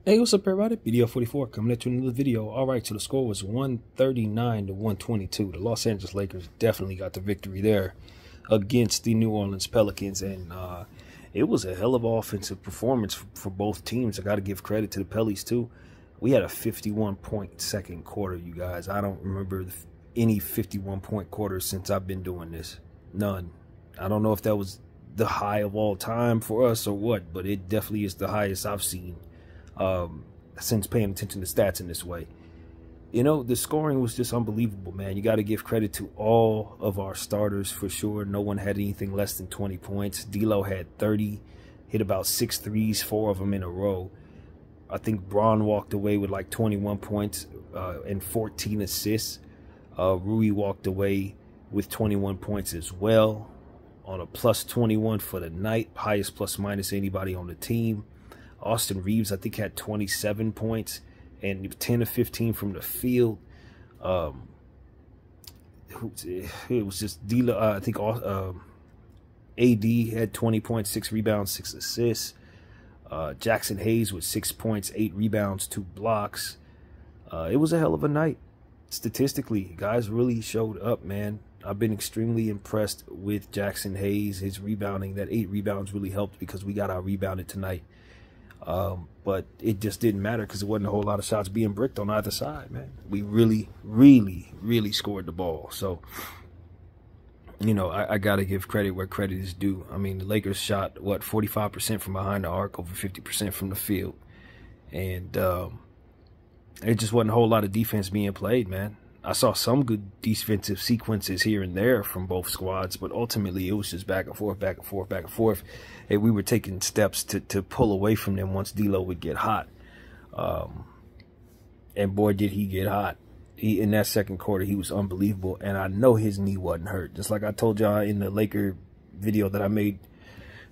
Hey, what's up, everybody? Video 44 coming at you in another video. All right, so the score was 139 to 122. The Los Angeles Lakers definitely got the victory there against the New Orleans Pelicans, and it was a hell of an offensive performance for both teams. I got to give credit to the Pellies too. We had a 51-point second quarter, you guys. I don't remember any 51-point quarters since I've been doing this. None. I don't know if that was the high of all time for us or what, but it definitely is the highest I've seen since paying attention to stats in this way. You know, the scoring was just unbelievable, man. You got to give credit to all of our starters for sure. No one had anything less than 20 points. D'Lo had 30, hit about 6 threes, 4 of them in a row. I think Braun walked away with like 21 points and 14 assists. Rui walked away with 21 points as well on a plus 21 for the night, highest plus minus anybody on the team. Austin Reeves, I think, had 27 points and 10 of 15 from the field. It was just D'Lo. I think AD had 20 points, 6 rebounds, 6 assists. Jackson Hayes with 6 points, 8 rebounds, 2 blocks. It was a hell of a night. Statistically, guys really showed up, man. I've been extremely impressed with Jackson Hayes. His rebounding, that 8 rebounds really helped because we got out rebounded tonight. But it just didn't matter because there wasn't a whole lot of shots being bricked on either side, man. We really, really, really scored the ball. So, you know, I got to give credit where credit is due. I mean, the Lakers shot, 45% from behind the arc, over 50% from the field. And it just wasn't a whole lot of defense being played, man. I saw some good defensive sequences here and there from both squads, but ultimately it was just back and forth, back and forth, back and forth. And we were taking steps to pull away from them once D'Lo would get hot. And boy, did he get hot. In that second quarter, he was unbelievable. And I know his knee wasn't hurt. Just like I told y'all in the Laker video that I made,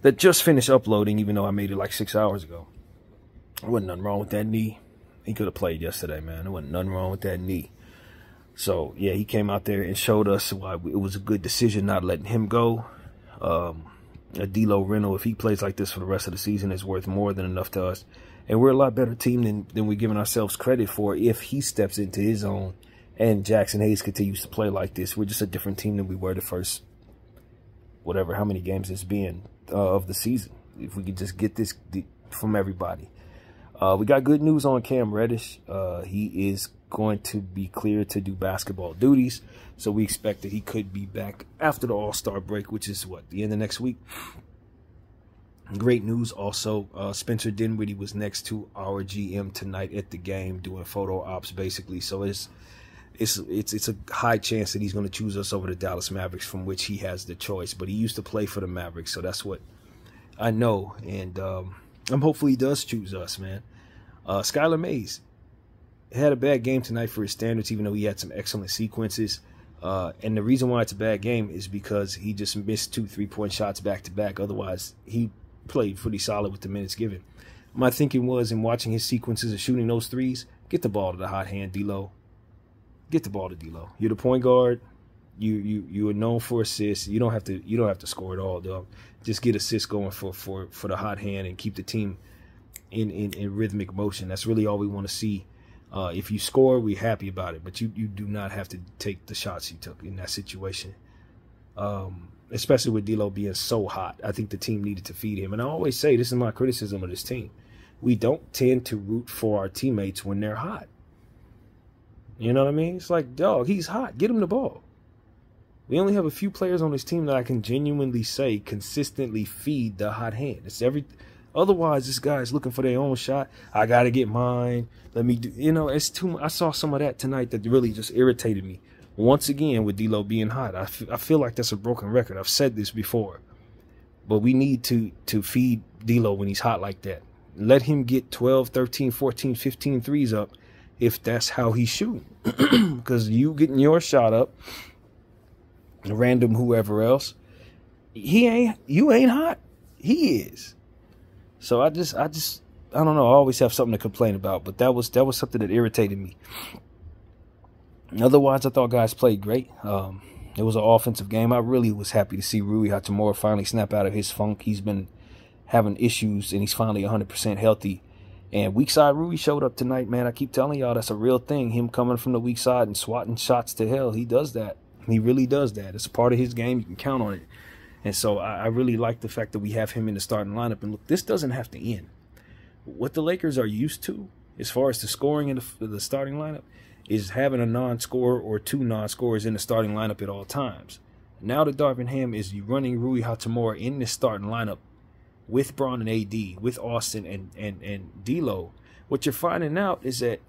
that just finished uploading, even though I made it like 6 hours ago. There wasn't nothing wrong with that knee. He could have played yesterday, man. There wasn't nothing wrong with that knee. So, yeah, he came out there and showed us why it was a good decision not letting him go. A D'Lo rental, if he plays like this for the rest of the season, is worth more than enough to us. And we're a lot better team than we're giving ourselves credit for if he steps into his own and Jackson Hayes continues to play like this. We're just a different team than we were the first, whatever, how many games it's been of the season. If we could just get this from everybody. We got good news on Cam Reddish. He is going to be cleared to do basketball duties. So we expect that he could be back after the All-Star break, which is, what, the end of next week? Great news also, Spencer Dinwiddie was next to our GM tonight at the game doing photo ops, basically. So it's a high chance that he's going to choose us over the Dallas Mavericks, from which he has the choice. But he used to play for the Mavericks, so that's what I know. And I'm hopefully he does choose us, man. Skylar Mays had a bad game tonight for his standards, even though he had some excellent sequences. And the reason why it's a bad game is because he just missed 2 3-point shots back to back. Otherwise, he played pretty solid with the minutes given. My thinking was, in watching his sequences of shooting those threes, get the ball to the hot hand, D'Lo. Get the ball to D'Lo. You're the point guard. You are known for assists. You don't have to score it all, though. Just get assists going for the hot hand and keep the team in rhythmic motion. That's really all we want to see. If you score, we're happy about it, but you do not have to take the shots you took in that situation. Especially with D'Lo being so hot. I think the team needed to feed him. And I always say, this is my criticism of this team. We don't tend to root for our teammates when they're hot. You know what I mean? It's like, dog, he's hot. Get him the ball. We only have a few players on this team that I can genuinely say consistently feed the hot hand. Otherwise, this guy's looking for their own shot. I got to get mine. Let me do, you know, it's too much. I saw some of that tonight that really just irritated me. Once again, with D'Lo being hot, I feel like that's a broken record. I've said this before. But we need to feed D'Lo when he's hot like that. Let him get 12, 13, 14, 15 threes up if that's how he's shooting. Because you getting your shot up, random whoever else, you ain't hot. He is. So I don't know. I always have something to complain about, but that was something that irritated me. Otherwise, I thought guys played great. It was an offensive game. I really was happy to see Rui Hachimura finally snap out of his funk. He's been having issues, and he's finally 100% healthy. And weak side Rui showed up tonight, man. I keep telling y'all that's a real thing. Him coming from the weak side and swatting shots to hell. He does that. He really does that. It's a part of his game. You can count on it. And so I really like the fact that we have him in the starting lineup. And look, this doesn't have to end. What the Lakers are used to, as far as the scoring in the starting lineup, is having a non-scorer or two non-scorers in the starting lineup at all times. Now that Darvin Ham is running Rui Hachimura in the starting lineup with Bron and AD, with Austin and D'Lo, what you're finding out is that,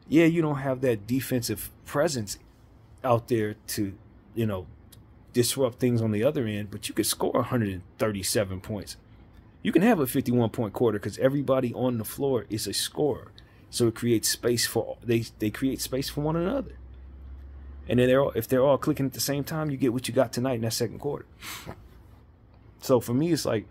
yeah, you don't have that defensive presence out there to, you know, disrupt things on the other end, but you could score 137 points. You can have a 51-point quarter because everybody on the floor is a scorer. So it creates space for they create space for one another. And then if they're all clicking at the same time, you get what you got tonight in that second quarter. So for me, it's like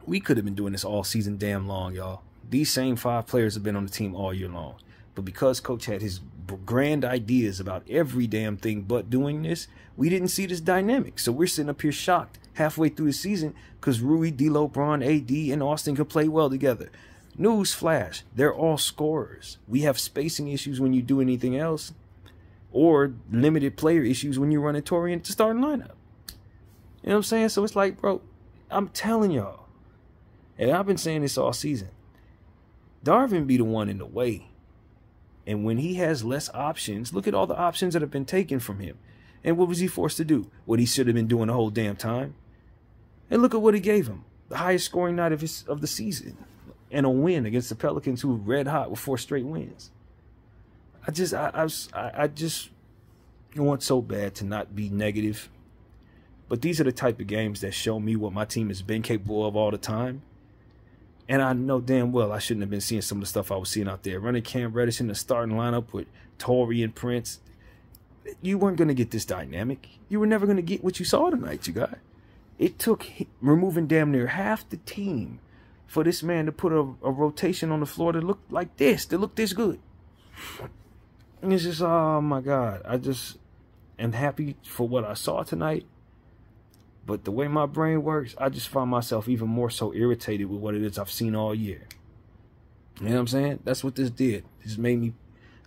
we could have been doing this all season damn long, y'all. These same 5 players have been on the team all year long. But because Coach had his grand ideas about every damn thing but doing this, we didn't see this dynamic. So we're sitting up here shocked halfway through the season because Rui, D'Lo, Bron, AD, and Austin could play well together. News flash, they're all scorers. We have spacing issues when you do anything else, or limited player issues when you're running Torian to starting lineup. You know what I'm saying? So it's like, bro, I'm telling y'all, and I've been saying this all season, Darvin be the one in the way. And when he has less options, look at all the options that have been taken from him. And what was he forced to do? What he should have been doing the whole damn time. And look at what he gave him. The highest scoring night of the season. And a win against the Pelicans, who were red hot with 4 straight wins. I just want so bad to not be negative. But these are the type of games that show me what my team has been capable of all the time. And I know damn well I shouldn't have been seeing some of the stuff I was seeing out there. Running Cam Reddish in the starting lineup with Torrey and Prince. You weren't going to get this dynamic. You were never going to get what you saw tonight, you guys. It took removing damn near half the team for this man to put a rotation on the floor that looked like this, that looked this good. And it's just, oh my God. I just am happy for what I saw tonight. But the way my brain works, I just find myself even more so irritated with what it is I've seen all year. You know what I'm saying? That's what this did. This made me,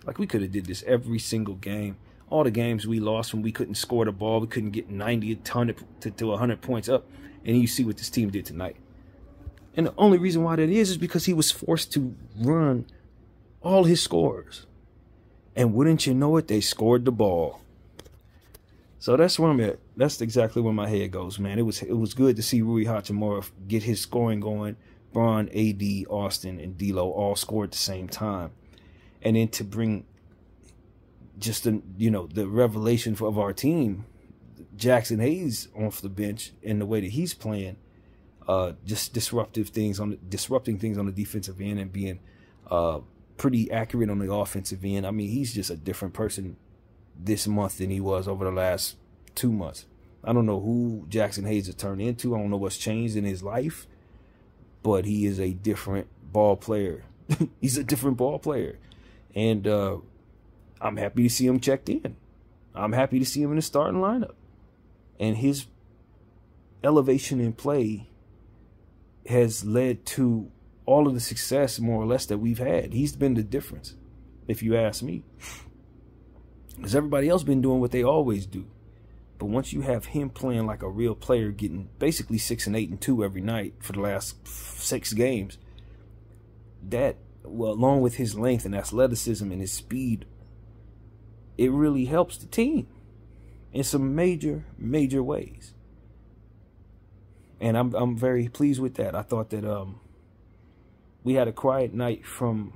like, we could have did this every single game. All the games we lost when we couldn't score the ball, we couldn't get 90 to 100 points up. And you see what this team did tonight. And the only reason why that is because he was forced to run all his scores. And wouldn't you know it, they scored the ball. So that's where I'm at. That's exactly where my head goes, man. It was good to see Rui Hachimura get his scoring going. Bron, AD, Austin, and D'Lo all scored at the same time. And then to bring just the revelation of our team, Jackson Hayes off the bench and the way that he's playing, just disrupting things on the defensive end and being pretty accurate on the offensive end. I mean, he's just a different person this month than he was over the last 2 months. I don't know who Jackson Hayes has turned into. I don't know what's changed in his life, but he is a different ball player. He's a different ball player. And I'm happy to see him checked in. I'm happy to see him in the starting lineup. And his elevation in play has led to all of the success, more or less, that we've had. He's been the difference, if you ask me. Because everybody else been doing what they always do. But once you have him playing like a real player, getting basically 6 and 8 and 2 every night for the last 6 games, that, well, along with his length and athleticism and his speed, it really helps the team in some major, major ways. And I'm very pleased with that. I thought that we had a quiet night from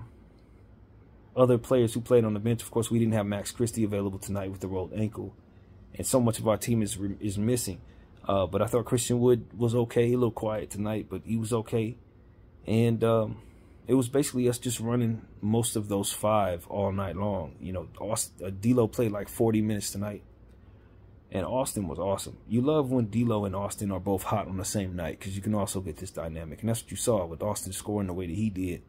other players who played on the bench. Of course, we didn't have Max Christie available tonight with the rolled ankle, and so much of our team is missing. But I thought Christian Wood was okay, a little quiet tonight, but he was okay. And it was basically us just running most of those 5 all night long. You know, D'Lo played like 40 minutes tonight, and Austin was awesome. You love when D'Lo and Austin are both hot on the same night because you can also get this dynamic, and that's what you saw with Austin scoring the way that he did.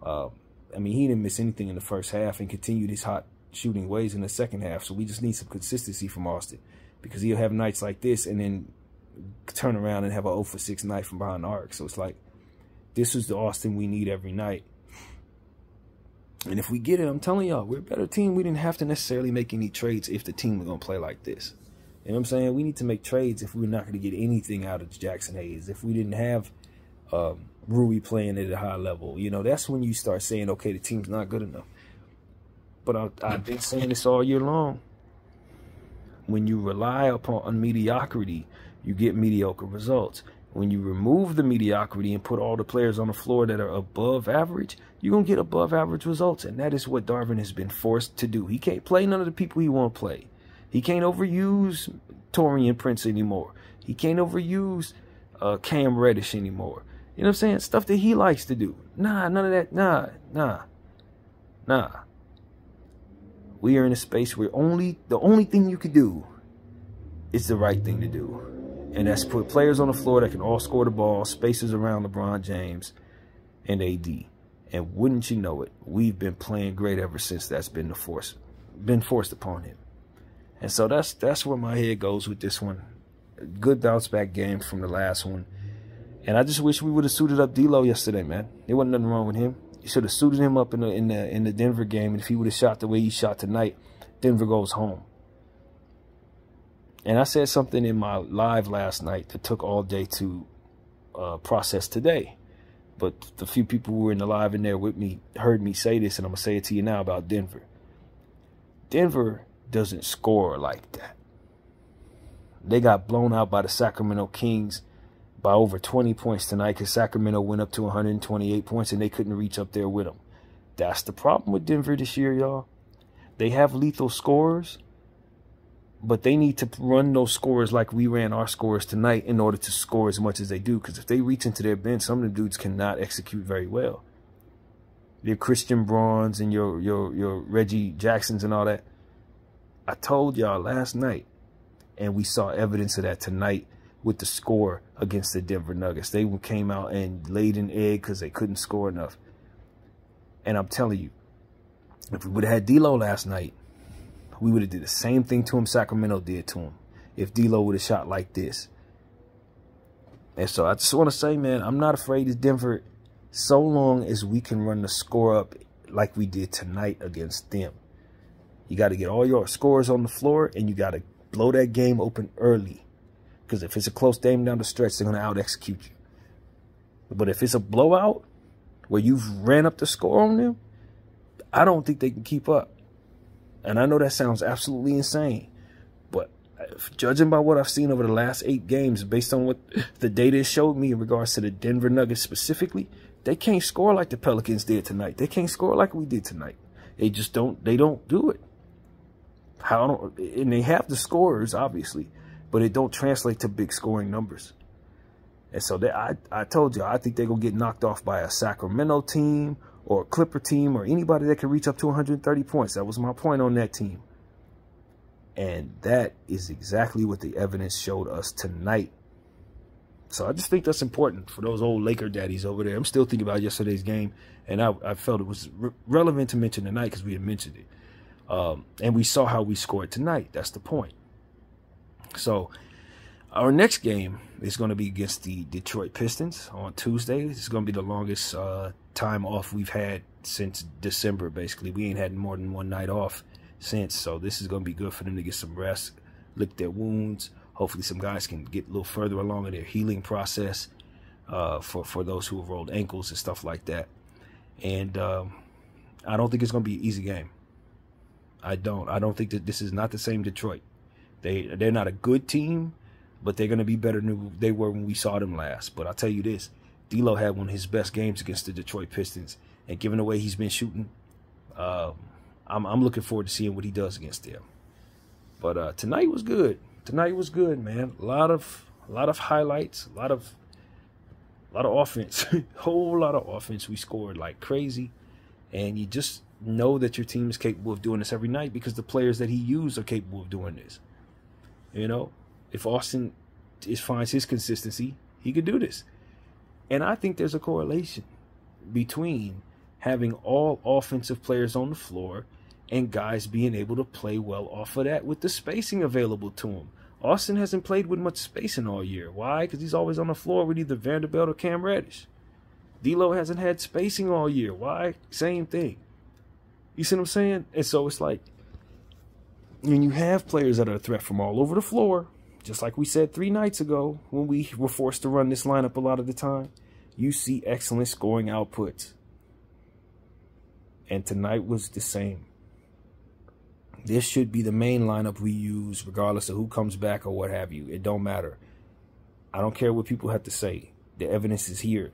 I mean, he didn't miss anything in the first half and continued his hot shooting ways in the second half. So we just need some consistency from Austin, because he'll have nights like this and then turn around and have an 0 for 6 night from behind the arc. So it's like, this is the Austin we need every night. And if we get it, I'm telling y'all, we're a better team. We didn't have to necessarily make any trades if the team was going to play like this. You know what I'm saying? We need to make trades if we're not going to get anything out of Jackson Hayes. If we didn't have Rui playing at a high level, you know, that's when you start saying, okay, the team's not good enough. But I've been saying this all year long. When you rely upon mediocrity, you get mediocre results. When you remove the mediocrity and put all the players on the floor that are above average, you're going to get above average results. And that is what Darvin has been forced to do. He can't play none of the people he want to play. He can't overuse Torian Prince anymore. He can't overuse Cam Reddish anymore. You know what I'm saying? Stuff that he likes to do. Nah, none of that. Nah. We are in a space where the only thing you can do is the right thing to do. And that's put players on the floor that can all score the ball, spaces around LeBron James and AD. And wouldn't you know it, we've been playing great ever since that's been forced upon him. And so that's where my head goes with this one. Good bounce back game from the last one. And I just wish we would have suited up D'Lo yesterday, man. There wasn't nothing wrong with him. You should have suited him up in the Denver game. And if he would have shot the way he shot tonight, Denver goes home. And I said something in my live last night that took all day to process today. But the few people who were in the live in there with me heard me say this, and I'm going to say it to you now about Denver. Denver doesn't score like that. They got blown out by the Sacramento Kings by over 20 points tonight because Sacramento went up to 128 points and they couldn't reach up there with them. That's the problem with Denver this year, y'all. They have lethal scorers, but they need to run those scores like we ran our scores tonight in order to score as much as they do. Because if they reach into their bench, some of the dudes cannot execute very well. Your Christian Brauns and your Reggie Jacksons and all that. I told y'all last night, and we saw evidence of that tonight with the score against the Denver Nuggets. They came out and laid an egg because they couldn't score enough. And I'm telling you, if we would have had D'Lo last night, we would have did the same thing to him Sacramento did to him if D'Lo would have shot like this. And so I just want to say, man, I'm not afraid of Denver so long as we can run the score up like we did tonight against them. You got to get all your scores on the floor, and you got to blow that game open early. Because if it's a close game down the stretch, they're going to out-execute you. But if it's a blowout where you've ran up the score on them, I don't think they can keep up. And I know that sounds absolutely insane. But judging by what I've seen over the last 8 games, based on what the data showed me in regards to the Denver Nuggets specifically, they can't score like the Pelicans did tonight. They can't score like we did tonight. They just don't. They don't do it. And they have the scorers, obviously, but it don't translate to big scoring numbers. And so I told you, I think they're going to get knocked off by a Sacramento team or a Clipper team or anybody that can reach up to 130 points. That was my point on that team. And that is exactly what the evidence showed us tonight. So I just think that's important for those old Laker daddies over there. I'm still thinking about yesterday's game, and I felt it was relevant to mention tonight because we had mentioned it. And we saw how we scored tonight. That's the point. So our next game is going to be against the Detroit Pistons on Tuesday. It's going to be the longest time off we've had since December, basically. We ain't had more than one night off since. So this is going to be good for them to get some rest, lick their wounds. Hopefully some guys can get a little further along in their healing process for those who have rolled ankles and stuff like that. And I don't think it's going to be an easy game. I don't think that this is not the same Detroit. They're not a good team, but they're going to be better than they were when we saw them last. But I'll tell you this, D'Lo had one of his best games against the Detroit Pistons. And given the way he's been shooting, I'm looking forward to seeing what he does against them. But tonight was good. Tonight was good, man. A lot of highlights, a lot of offense, whole lot of offense. We scored like crazy, and you just know that your team is capable of doing this every night because the players that he used are capable of doing this. You know, if Austin finds his consistency, he could do this. And I think there's a correlation between having all offensive players on the floor and guys being able to play well off of that with the spacing available to them. Austin hasn't played with much spacing all year. Why? Because he's always on the floor with either Vanderbilt or Cam Reddish. D'Lo hasn't had spacing all year. Why? Same thing. You see what I'm saying? And so it's like, when you have players that are a threat from all over the floor, just like we said 3 nights ago when we were forced to run this lineup a lot of the time, you see excellent scoring outputs. And tonight was the same. This should be the main lineup we use regardless of who comes back or what have you. It don't matter. I don't care what people have to say. The evidence is here.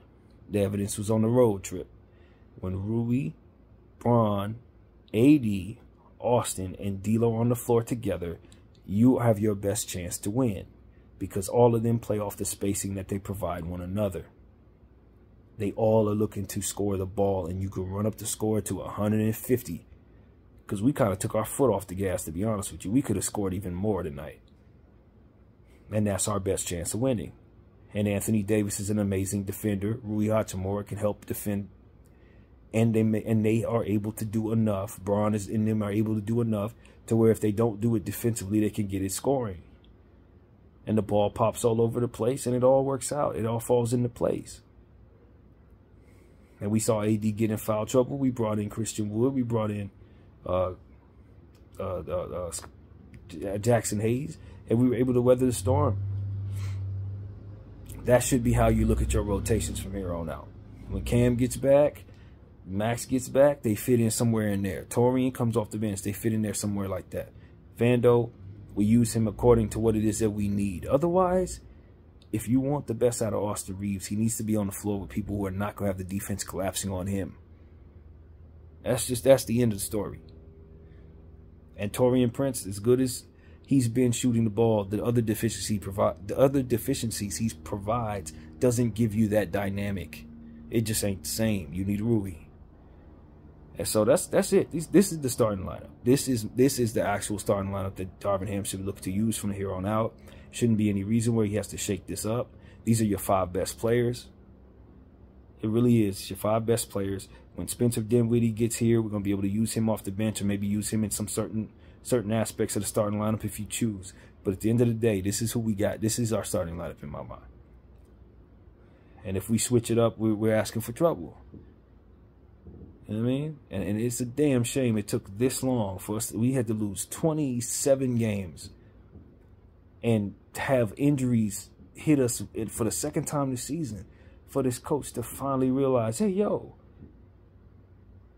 The evidence was on the road trip. When Rui, Bron, AD, Austin, and D'Lo on the floor together, you have your best chance to win because all of them play off the spacing that they provide one another. They all are looking to score the ball, and you can run up the score to 150 because we kind of took our foot off the gas, to be honest with you. We could have scored even more tonight, and that's our best chance of winning. And Anthony Davis is an amazing defender. Rui Hachimura can help defend, and they are able to do enough. Bron and them are able to do enough to where if they don't do it defensively, they can get it scoring. And the ball pops all over the place, and it all works out. It all falls into place. And we saw AD get in foul trouble. We brought in Christian Wood. We brought in Jackson Hayes, and we were able to weather the storm. That should be how you look at your rotations from here on out. When Cam gets back, Max gets back, they fit in somewhere in there. Torian comes off the bench, they fit in there somewhere like that. Vando, we use him according to what it is that we need. Otherwise, if you want the best out of Austin Reeves, he needs to be on the floor with people who are not going to have the defense collapsing on him. That's the end of the story. And Torian Prince, as good as he's been shooting the ball, the other deficiencies he provides doesn't give you that dynamic. It just ain't the same. You need Rui. And so that's it. This is the starting lineup. This is the actual starting lineup that Darvin Ham should look to use from here on out. Shouldn't be any reason where he has to shake this up. These are your 5 best players. It really is your 5 best players. When Spencer Dinwiddie gets here, we're going to be able to use him off the bench or maybe use him in some certain aspects of the starting lineup if you choose. But at the end of the day, this is who we got. This is our starting lineup in my mind. And if we switch it up, we're asking for trouble. You know what I mean? And it's a damn shame it took this long for us. We had to lose 27 games and have injuries hit us for the second time this season for this coach to finally realize, hey, yo,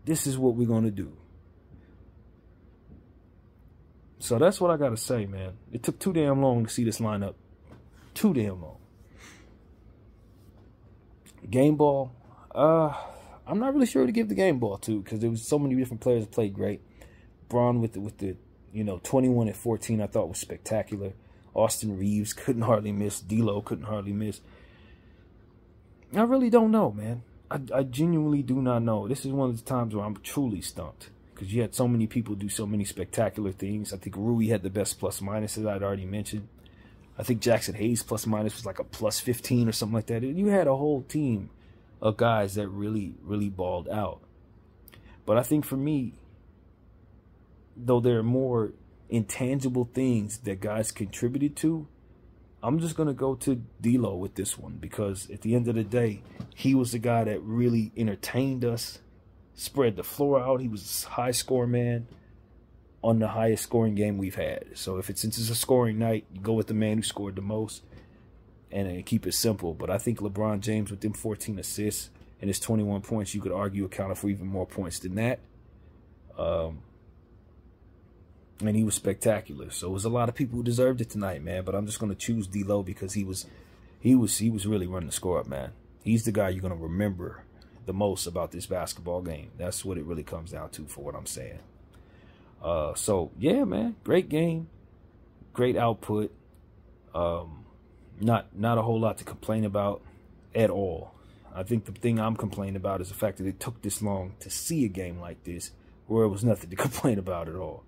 this is what we're going to do. So that's what I got to say, man. It took too damn long to see this lineup. Too damn long. Game ball, I'm not really sure to give the game ball to because there was so many different players that played great. Bron with the 21 and 14 I thought was spectacular. Austin Reeves couldn't hardly miss. D'Lo couldn't hardly miss. I really don't know, man. I genuinely do not know. This is one of the times where I'm truly stumped because you had so many people do so many spectacular things. I think Rui had the best plus minus, as I'd already mentioned. I think Jackson Hayes plus minus was like a plus 15 or something like that. You had a whole team of guys that really, really balled out. But I think for me, though there are more intangible things that guys contributed to, I'm just going to go to D'Lo with this one because at the end of the day, he was the guy that really entertained us, spread the floor out. He was a high score man on the highest scoring game we've had. So since it's a scoring night, you go with the man who scored the most and keep it simple. But I think LeBron James with them 14 assists and his 21 points, you could argue accounted for even more points than that. And he was spectacular. So it was a lot of people who deserved it tonight, man. But I'm just going to choose D'Lo because he was really running the score up, man. He's the guy you're going to remember the most about this basketball game. That's what it really comes down to for what I'm saying. So yeah, man, great game, great output. Not a whole lot to complain about at all. I think the thing I'm complaining about is the fact that it took this long to see a game like this where it was nothing to complain about at all.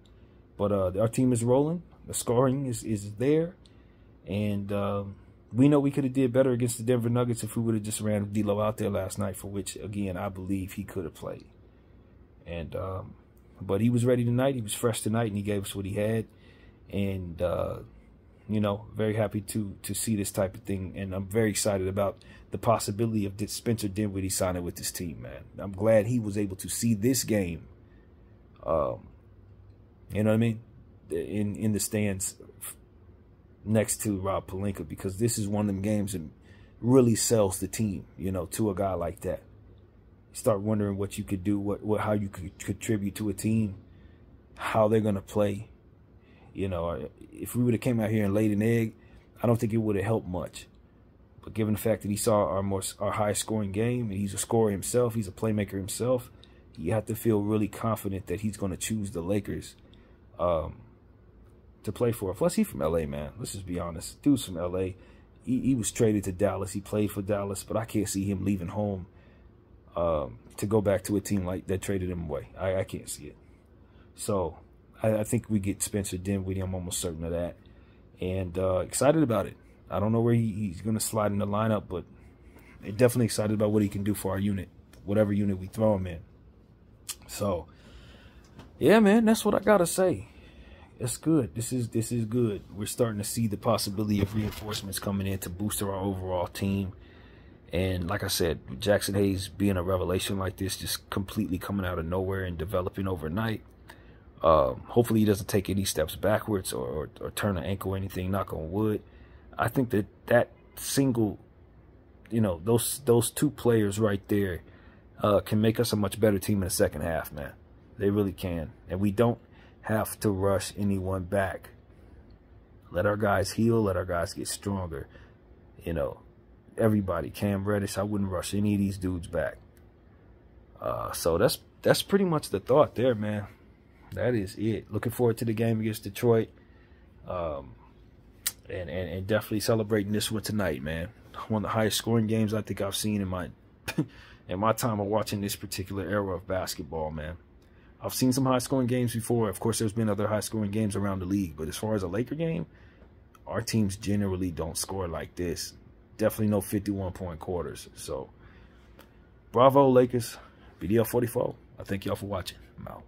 But our team is rolling. The scoring is there. And we know we could have did better against the Denver Nuggets if we would have just ran D'Lo out there last night, for which, again, I believe he could have played. And but he was ready tonight. He was fresh tonight, and he gave us what he had. And You know, very happy to see this type of thing, and I'm very excited about the possibility of Spencer Dinwiddie signing with this team, man. I'm glad he was able to see this game. You know what I mean? In the stands next to Rob Pelinka, because this is one of them games that really sells the team, you know, to a guy like that. You start wondering what you could do, how you could contribute to a team, how they're gonna play. You know, if we would have came out here and laid an egg, I don't think it would have helped much. But given the fact that he saw our highest scoring game, and he's a scorer himself, he's a playmaker himself, you have to feel really confident that he's going to choose the Lakers to play for. Plus, he's from LA, man. Let's just be honest. Dude's from LA. He was traded to Dallas. He played for Dallas, but I can't see him leaving home to go back to a team like that traded him away. I can't see it. So I think we get Spencer Dinwiddie. I'm almost certain of that. And excited about it. I don't know where he's going to slide in the lineup, but definitely excited about what he can do for our unit, whatever unit we throw him in. So, yeah, man, that's what I got to say. It's good. This is good. We're starting to see the possibility of reinforcements coming in to boost our overall team. And like I said, Jackson Hayes being a revelation like this, just completely coming out of nowhere and developing overnight. Hopefully he doesn't take any steps backwards or turn an ankle or anything, knock on wood. I think that single, you know, those two players right there can make us a much better team in the second half, man. They really can. And we don't have to rush anyone back. Let our guys heal. Let our guys get stronger. You know, everybody. Cam Reddish, I wouldn't rush any of these dudes back. So that's pretty much the thought there, man. That is it. Looking forward to the game against Detroit. And definitely celebrating this one tonight, man. One of the highest scoring games I think I've seen in my time of watching this particular era of basketball, man. I've seen some high-scoring games before. Of course, there's been other high-scoring games around the league. But as far as a Laker game, our teams generally don't score like this. Definitely no 51-point quarters. So, bravo, Lakers. BDL 44. I thank y'all for watching. I'm out.